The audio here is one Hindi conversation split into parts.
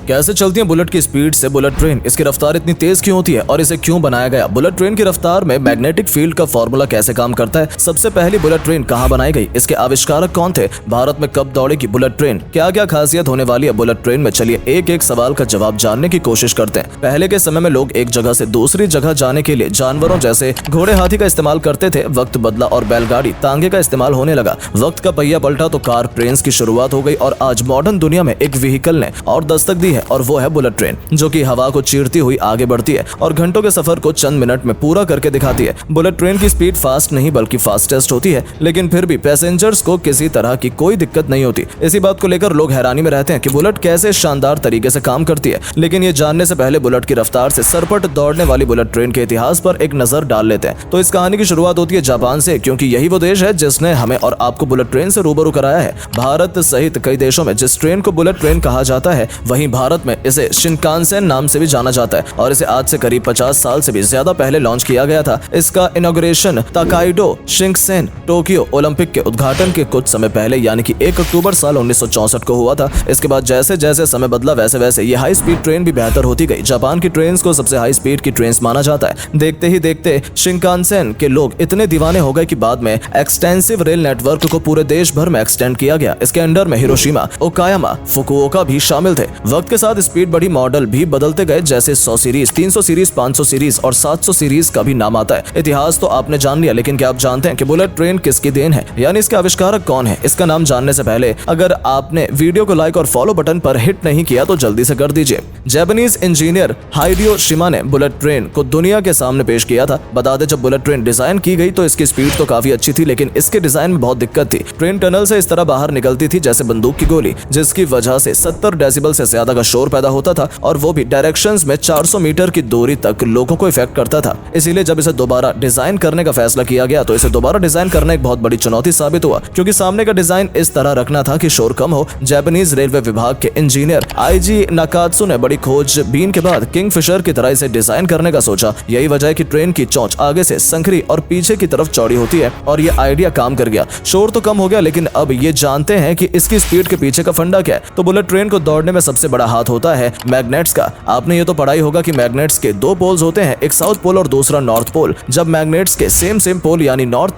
कैसे चलती है बुलेट की स्पीड से बुलेट ट्रेन, इसकी रफ्तार इतनी तेज क्यों होती है और इसे क्यों बनाया गया? बुलेट ट्रेन की रफ्तार में मैग्नेटिक फील्ड का फॉर्मूला कैसे काम करता है? सबसे पहली बुलेट ट्रेन कहाँ बनाई गई? इसके आविष्कारक कौन थे? भारत में कब दौड़ेगी बुलेट ट्रेन? क्या क्या खासियत होने वाली है बुलेट ट्रेन में? चलिए एक एक सवाल का जवाब जानने की कोशिश करते हैं। पहले के समय में लोग एक जगह से दूसरी जगह जाने के लिए जानवरों जैसे घोड़े हाथी का इस्तेमाल करते थे। वक्त बदला और बैलगाड़ी तांगे का इस्तेमाल होने लगा। वक्त का पहिया पलटा तो कार ट्रेन की शुरुआत हो गई और आज मॉडर्न दुनिया में एक व्हीकल ने और दस्तक दी है और वो है बुलेट ट्रेन, जो कि हवा को चीरती हुई आगे बढ़ती है और घंटों के सफर को चंद मिनट में पूरा करके दिखाती है। बुलेट ट्रेन की स्पीड फास्ट नहीं बल्कि फास्टेस्ट होती है, लेकिन फिर भी पैसेंजर्स को किसी तरह की कोई दिक्कत नहीं होती। इसी बात को लेकर लोग हैरानी में रहते हैं कि बुलेट कैसे शानदार तरीके से काम करती है। लेकिन ये जानने से पहले बुलेट की रफ्तार से सरपट दौड़ने वाली बुलेट ट्रेन के इतिहास पर एक नजर डाल लेते हैं। तो इस कहानी की शुरुआत होती है जापान से, क्योंकि यही वो देश है जिसने हमें और आपको बुलेट ट्रेन से रूबरू कराया है। भारत सहित कई देशों में जिस ट्रेन को बुलेट ट्रेन कहा जाता है, वहीं भारत में इसे शिनकानसेन नाम से भी जाना जाता है और इसे आज से करीब 50 साल से भी ज्यादा पहले लॉन्च किया गया था। इसका इनॉग्रेशन ताकाइडो शिंकसेन टोक्यो ओलंपिक के उद्घाटन के कुछ समय पहले यानी कि 1 अक्टूबर साल 1964 को हुआ था। इसके बाद जैसे जैसे समय बदला वैसे वैसे ये हाई स्पीड ट्रेन भी बेहतर होती गई। जापान की ट्रेन को सबसे हाई स्पीड की ट्रेन माना जाता है। देखते ही देखते शिनकानसेन के लोग इतने दीवाने हो गए कि बाद में एक्सटेंसिव रेल नेटवर्क को पूरे देश भर में एक्सटेंड किया गया। इसके अंडर में हिरोशिमा, ओकायामा, फुकुओका भी शामिल थे। वक्त के साथ स्पीड बढ़ी, मॉडल भी बदलते गए, जैसे 100 सीरीज, 300 सीरीज, 500 सीरीज और 700 सीरीज का भी नाम आता है। इतिहास तो आपने जान लिया, लेकिन क्या आप जानते हैं कि बुलेट ट्रेन किसकी देन है, यानी इसके आविष्कारक कौन है? इसका नाम जानने से पहले अगर आपने वीडियो को लाइक और फॉलो बटन पर हिट नहीं किया तो जल्दी से कर दीजिए। जापानीज इंजीनियर हाइडियो शिमा ने बुलेट ट्रेन को दुनिया के सामने पेश किया था। बता दें, जब बुलेट ट्रेन डिजाइन की गई तो इसकी स्पीड तो काफी अच्छी थी, लेकिन इसके डिजाइन में बहुत दिक्कत थी। ट्रेन टनल से इस तरह बाहर निकलती थी जैसे बंदूक की गोली, जिसकी वजह से 70 डेसिबल से ज्यादा का शोर पैदा होता था और वो भी डायरेक्शंस में 400 मीटर की दूरी तक लोगों को इफेक्ट करता था। इसीलिए जब इसे दोबारा डिजाइन करने का फैसला किया गया तो इसे दोबारा डिजाइन करना एक बहुत बड़ी चुनौती साबित हुआ, क्योंकि सामने का डिजाइन इस तरह रखना था कि शोर कम हो। जापानीज रेलवे विभाग के इंजीनियर आईजी नाकात्सु ने बड़ी खोजबीन के बाद किंगफिशर की तरह इसे डिजाइन करने का सोचा। यही वजह है कि ट्रेन की चोंच आगे से संकरी और पीछे की तरफ चौड़ी होती है और ये आइडिया काम कर गया। शोर तो कम हो गया, लेकिन अब ये जानते हैं कि इसकी स्पीड के पीछे का फंडा क्या है। तो बुलेट ट्रेन को दौड़ने में सबसे बड़ा हाथ होता है मैग्नेट्स का। आपने ये तो पढ़ा ही होगा कि मैग्नेट्स के 2 पोल्स होते हैं, एक साउथ पोल और दूसरा नॉर्थ पोल। जब मैग्नेट्स के सेम पोल यानी नॉर्थ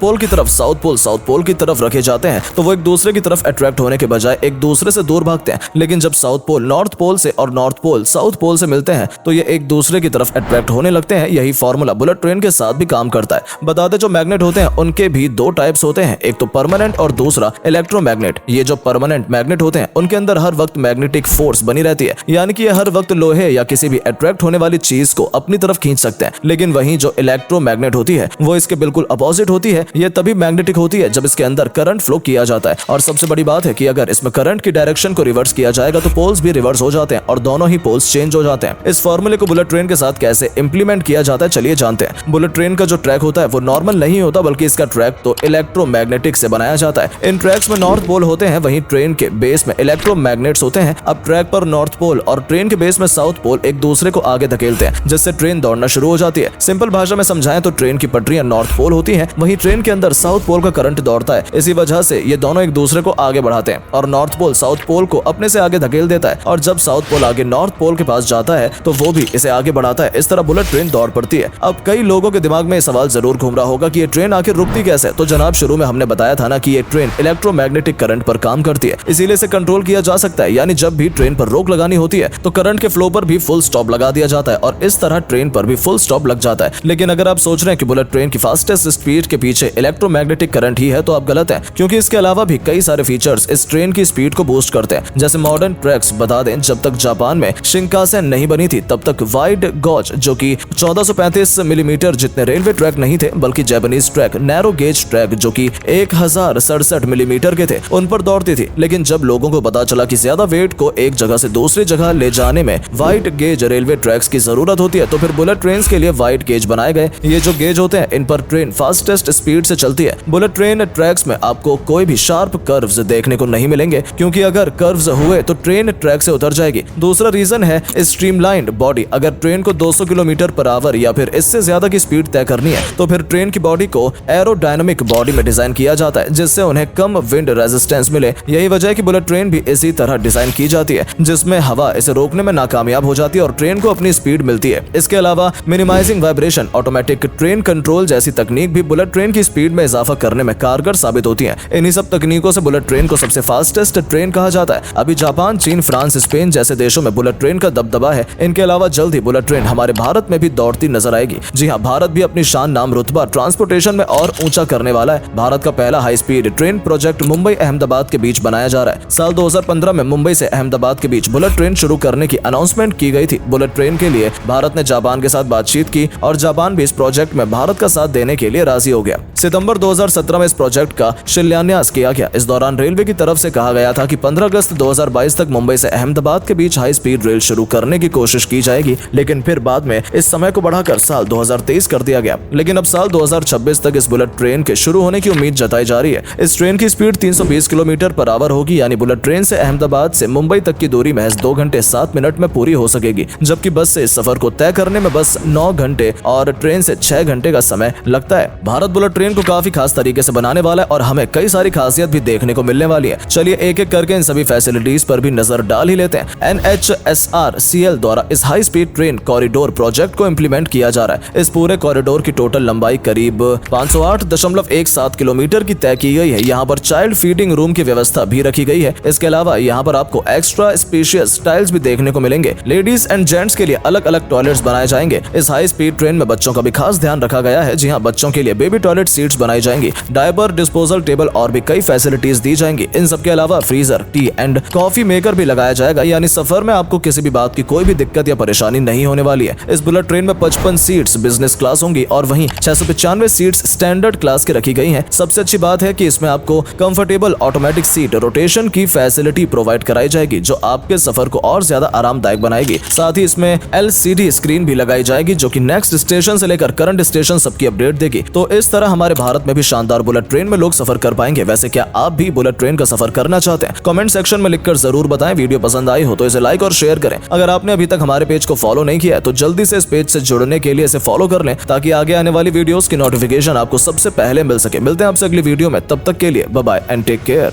पोल की तरफ साउथ पोल की तरफ रखे जाते हैं तो वो एक दूसरे की तरफ अट्रैक्ट होने के बजाय एक दूसरे से दूर भागते हैं। लेकिन जब साउथ पोल नॉर्थ पोल से और नॉर्थ पोल साउथ पोल से मिलते हैं तो ये एक दूसरे की तरफ अट्रैक्ट होने लगते हैं। यही फॉर्मूला बुलेट ट्रेन के साथ भी काम करता है। बता दें, जो मैग्नेट होते हैं उनके भी 2 टाइप्स होते हैं, एक तो परमानेंट और दूसरा इलेक्ट्रोमैग्नेट। ये जो परमानेंट मैग्नेट होते हैं उनके अंदर हर वक्त मैग्नेटिक फोर्स बनी रहती है, यानी कि ये हर वक्त लोहे या किसी भी अट्रैक्ट होने वाली चीज को अपनी तरफ खींच सकते हैं। लेकिन वहीं जो इलेक्ट्रोमैग्नेट होती है वो इसके बिल्कुल अपोजिट होती है। ये तभी मैग्नेटिक होती है जब इसके अंदर करंट फ्लो किया जाता है। और सबसे बड़ी बात है कि अगर इसमें करंट की डायरेक्शन को रिवर्स किया जाएगा तो पोल्स भी रिवर्स हो जाते हैं और दोनों ही पोल्स चेंज हो जाते हैं। इस फॉर्मूले को बुलेट ट्रेन के साथ कैसे इंप्लीमेंट किया जाता है, चलिए जानते हैं। बुलेट ट्रेन का जो ट्रैक होता है वो नॉर्मल नहीं होता, बल्कि इसका ट्रैक तो इलेक्ट्रोमैग्नेटिक से बनाया जाता है। इन ट्रैक्स में नॉर्थ पोल होते हैं, वहीं ट्रेन के बेस में इलेक्ट्रोमैग्नेट्स होते हैं। अब ट्रैक पर नॉर्थ पोल और ट्रेन के बेस में साउथ पोल एक दूसरे को आगे धकेलते हैं, जिससे ट्रेन दौड़ना शुरू हो जाती है। सिंपल भाषा में समझाएं तो ट्रेन की पटरियां नॉर्थ पोल होती हैं, वहीं ट्रेन के अंदर साउथ पोल का करंट दौड़ता है। इसी वजह से ये दोनों एक दूसरे को आगे बढ़ाते हैं और नॉर्थ पोल साउथ पोल को अपने से आगे धकेल देता है और जब साउथ पोल आगे नॉर्थ पोल के पास जाता है तो वो भी इसे आगे बढ़ाता है। इस तरह बुलेट ट्रेन दौड़ पड़ती है। अब कई लोगों के दिमाग में ये सवाल जरूर घूम रहा होगा कि ये ट्रेन आखिर रुकती कैसे? तो जनाब, शुरू में हमने बताया था ना कि ये ट्रेन इलेक्ट्रोमैग्नेटिक करंट पर काम करती है, इसीलिए इसे कंट्रोल किया जा सकता है। यानी जब भी ट्रेन पर रोक लगानी होती है तो करंट के फ्लो पर भी फुल स्टॉप लगा दिया जाता है और इस तरह ट्रेन पर भी फुल स्टॉप लग जाता है। लेकिन अगर आप सोच रहे हैं कि बुलेट ट्रेन की फास्टेस्ट स्पीड के पीछे इलेक्ट्रोमैग्नेटिक करंट ही है तो आप गलत हैं, क्योंकि इसके अलावा भी कई सारे फीचर्स इस ट्रेन की स्पीड को बूस्ट करते हैं, जैसे मॉडर्न ट्रैक्स। बता दें, जब तक जापान में शिंकानसेन नहीं बनी थी तब तक वाइड गॉज, जो कि 1435 मिलीमीटर जितने रेलवे ट्रैक नहीं थे, बल्कि Japanese track narrow gauge track जो कि 1067 मिलीमीटर के थे, उन पर दौड़ती थी। लेकिन जब लोगों को पता चला कि ज्यादा वेट को एक जगह से दूसरी जगह ले जाने में वाइड गेज रेलवे ट्रैक्स की जरूरत होती है, तो फिर बुलेट ट्रेन के लिए वाइड गेज बनाए गए। ये जो गेज होते हैं इन पर ट्रेन फास्टेस्ट स्पीड से चलती है। बुलेट ट्रेन ट्रैक्स में आपको कोई भी शार्प कर्व्स देखने को नहीं मिलेंगे, क्योंकि अगर कर्व्स हुए तो ट्रेन ट्रैक से उतर जाएगी। दूसरा रीजन है स्ट्रीमलाइंड बॉडी। अगर ट्रेन को 200 किलोमीटर पर आवर या फिर इससे ज्यादा की स्पीड तय करनी है तो फिर ट्रेन की बॉडी को एरोडायनामिक बॉडी में डिजाइन किया जाता है, जिससे उन्हें कम विंड रेजिस्टेंस मिले। यही वजह है कि बुलेट ट्रेन भी इसी तरह डिजाइन की जाती जाती है जिसमें हवा इसे रोकने में नाकामयाब हो जाती है और ट्रेन को अपनी स्पीड मिलती है। इसके अलावा minimising vibration, automatic train control जैसी तकनीक भी बुलेट ट्रेन की स्पीड में इजाफा करने में कारगर साबित होती है। इन्हीं सब तकनीकों से बुलेट ट्रेन को सबसे फास्टेस्ट ट्रेन कहा जाता है। अभी जापान, चीन, फ्रांस, स्पेन जैसे देशों में बुलेट ट्रेन का दबदबा है। इनके अलावा जल्द ही बुलेट ट्रेन हमारे भारत में भी दौड़ती नजर आएगी। जी हाँ, भारत भी अपनी शान, नाम, रुतबा ट्रांसपोर्टेशन में और ऊंचा करने वाला है। भारत का पहला high speed train project Mumbai Ahmedabad के बीच बनाया जा रहा है। साल 2015 में मुंबई से अहमदाबाद के बीच बुलेट ट्रेन शुरू करने की अनाउंसमेंट की गई थी। बुलेट ट्रेन के लिए भारत ने जापान के साथ बातचीत की और जापान भी इस प्रोजेक्ट में भारत का साथ देने के लिए राजी हो गया। सितंबर 2017 में इस प्रोजेक्ट का शिलान्यास किया गया। इस दौरान रेलवे की तरफ से कहा गया था कि 15 अगस्त 2022 तक मुंबई से अहमदाबाद के बीच हाई स्पीड रेल शुरू करने की कोशिश की जाएगी, लेकिन फिर बाद में इस समय को बढ़ाकर साल 2023 कर दिया गया। लेकिन अब साल 2026 तक इस बुलेट ट्रेन के शुरू होने की उम्मीद जताई जा रही है। इस ट्रेन की स्पीड 320 किलोमीटर पर आवर होगी, यानी बुलेट ट्रेन से अहमदाबाद से मुंबई तक की दूरी महज 2 घंटे 7 मिनट में पूरी हो सकेगी, जबकि बस से इस सफर को तय करने में बस 9 घंटे और ट्रेन से 6 घंटे का समय लगता है। भारत बुलेट ट्रेन को काफी खास तरीके से बनाने वाला है और हमें कई सारी खासियत भी देखने को मिलने वाली है। चलिए एक एक करके इन सभी फैसिलिटीज पर भी नजर डाल ही लेते हैं। NHSRCL द्वारा इस high speed train corridor project को इम्प्लीमेंट किया जा रहा है। इस पूरे कॉरिडोर की टोटल लंबाई करीब 508.17 किलोमीटर की तय की गई है। यहाँ पर चाइल्ड फीडिंग रूम की व्यवस्था भी रखी गई है। इसके अलावा यहाँ पर आपको एक्स्ट्रा स्पेशियस टाइल्स भी देखने को मिलेंगे। लेडीज एंड जेंट्स के लिए अलग अलग टॉयलेट्स बनाए जाएंगे। इस हाई स्पीड ट्रेन में बच्चों का भी खास ध्यान रखा गया है। जी हाँ, बच्चों के लिए बेबी टॉयलेट सीट्स बनाई जाएंगी, डायपर डिस्पोजल टेबल और भी कई फैसिलिटीज दी जाएंगी। इन सब के अलावा freezer, T and coffee maker भी लगाया जाएगा, यानी सफर में आपको किसी भी बात की कोई भी दिक्कत या परेशानी नहीं होने वाली है। इस बुलेट ट्रेन में 55 सीट्स बिजनेस क्लास होंगी और वहीं 695 सीट्स स्टैंडर्ड क्लास की रखी गई हैं। सबसे अच्छी बात है कि इसमें आपको कंफर्टेबल ऑटोमेटिक सीट रोटेशन की फैसिलिटी प्रोवाइड कराई जाएगी, जो आपके सफर को और ज्यादा आरामदायक बनाएगी। साथ ही इसमें LCD स्क्रीन भी लगाई जाएगी, जो कि नेक्स्ट स्टेशन से लेकर करंट स्टेशन सबकी अपडेट देगी। तो इस तरह हमारे भारत में भी शानदार बुलेट ट्रेन में लोग सफर कर पाएंगे। वैसे क्या आप भी बुलेट ट्रेन का सफर करना चाहते हैं? कमेंट सेक्शन में लिखकर जरूर बताएं। वीडियो पसंद आई हो तो इसे लाइक और शेयर करें। अगर आपने अभी तक हमारे पेज को फॉलो नहीं किया है तो जल्दी से इस पेज से जुड़ने के लिए इसे फॉलो कर लें, ताकि आगे आने वाली वीडियोस की नोटिफिकेशन आपको सबसे पहले मिल सके। मिलते हैं आपसे अगली वीडियो में, तब तक के लिए bye bye and take care.